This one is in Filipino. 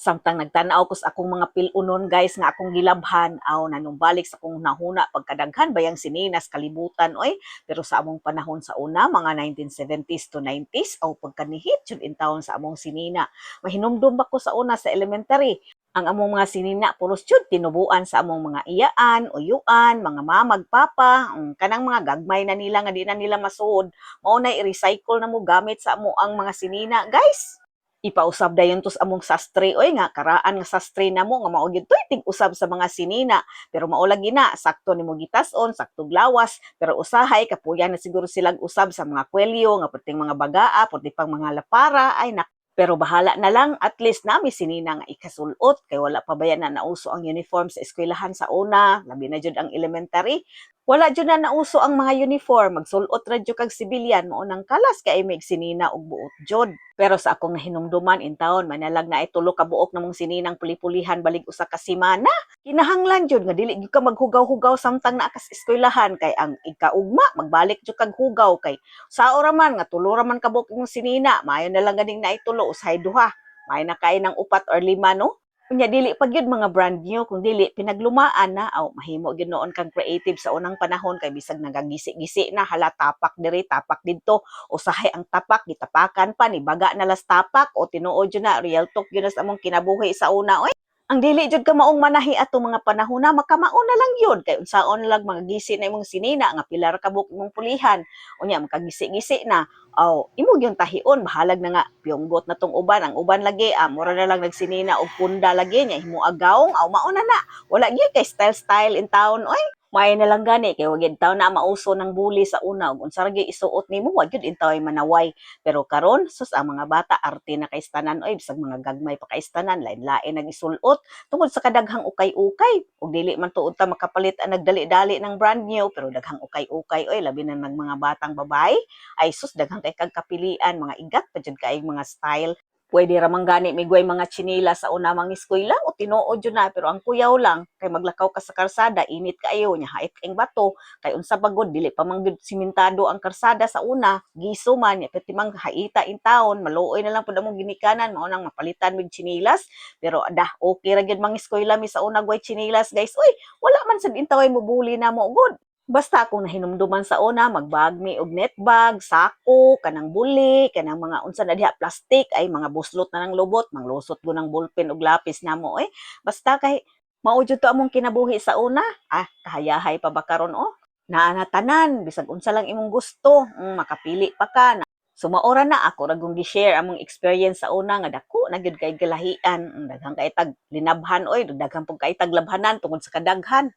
Samtang nagtanaw ko sa akong mga pilunon guys nga akong gilabhan, aw nanumbalik sa akong nahuna pagkadaghan bayang sininas kalibutan oy. Pero sa among panahon sa una, mga 1970s to 90s, aw pagkanihit jud in taon sa among sinina. Mahinumdum ako sa una sa elementary. Ang among mga sinina puros jud tinubuan sa among mga iyaan, uyuan, mga mamag papa, kanang mga gagmay na nila nga di na nila masuod, mao na i-recycle na mo gamit sa amo ang mga sinina, guys. Ipausab dayon tos among sastre oy nga karaan nga sastre namo nga mao gyud toy tig-usab sa mga sinina, pero mao lagi na sakto nimo gitas-on sakto lawas, pero usahay kapuyan na siguro silang usab sa mga kwelyo nga puting mga bagaa puti pang mga lapara ay nak. Pero bahala na lang, at least nami sinina nga ikasulot kay wala pa ba yan na nauso ang uniform sa eskwelahan sa una, labi na jud ang elementary. Wala jud na nauso ang mga uniform, magsulot ra jud kag sibilyan mao nang kalas kay mig sinina og buot jud. Pero sa akong nahinumduman in taon, manalag na ay tulo ka buok namong sininang puli-pulihan balig usa ka semana. Kinahanglan jud nga dili gyud ka maghugaw-hugaw samtang naa ka sa eskwelahan kay ang ikaugma magbalik jud kag hugaw kay sao ra man nga tulo ra man ka buok imong sinina, maayo na lang ganing naitulo usahay duha. Maayo na kay ng upat or lima no. Kunya dili pa gyud mga brand new kung dili pinaglumaan na aw mahimo gyud noon kang creative sa unang panahon kay bisag nagagisi-gisi na hala tapak diri tapak didto usahay ang tapak gitapakan pa ni baga na las tapak o tinuod jud na real talk gyud na sa among kinabuhi sa una oy. Ang dili jud ka maong manahi ato mga panahon na makamao na lang yun kay unsaon lang mga gisi na imong sinina nga pilar ka buk imong pulihan unya makagisi-gisi na aw imo gyud tahion bahalag na nga piyonggot na tong uban ang uban lagi mura na lang nagsinina og punda lagi nya himo agawong aw mao na wala gyud kay style in town oy. May na lang gani kay wag taw na mauso ng bully sa una ug unsa ra gyud isuot nimo wag gyud intaway manaway. Pero karon sus ang mga bata arte na kay istanan oy bisag mga gagmay pa kay istanan lain-lain nag isulot tungod sa kadaghang ukay-ukay ug dili man tuod ta makapalit ang nagdali-dali ng brand new pero daghang ukay-ukay oy labi na ng mga batang babae ay sus daghang kay kag kapilian mga igat pa jud kay mga style. Pwede ramang gani migway mga tsinila sa una mga eskwela o tinuod yun na pero ang kuyaw lang kay maglakaw ka sa karsada init kaayo nya hait kaing bato kay unsa pagod dili pa man gyud simentado ang karsada sa una giso man nya pati mang haita in taon maluoy na lang pud among ginikanan mao nang mapalitan mig tsinilas pero dah okay ra gyud mga eskwela mi sa una gway tsinilas guys uy wala man sad intaway mobuli na mo good. Basta kung nahinumduman sa una, magbag mi og netbag, sako, kanang buli, kanang mga unsa na diha plastic ay mga buslot na ng lubot, manglusot go ng ballpen og lapis namo eh. Basta kay mao jud to among kinabuhi sa una. Kahayahay pa ba karon oh? Naa na tanan, bisag unsa lang imong gusto, makapili pa ka na. Sumaora na ako ra gong gi-share among experience sa una nga dako na gyud kay galahian, daghang kay tag linabhan oy, daghang pug kay tag labhanan tungod sa kadaghan.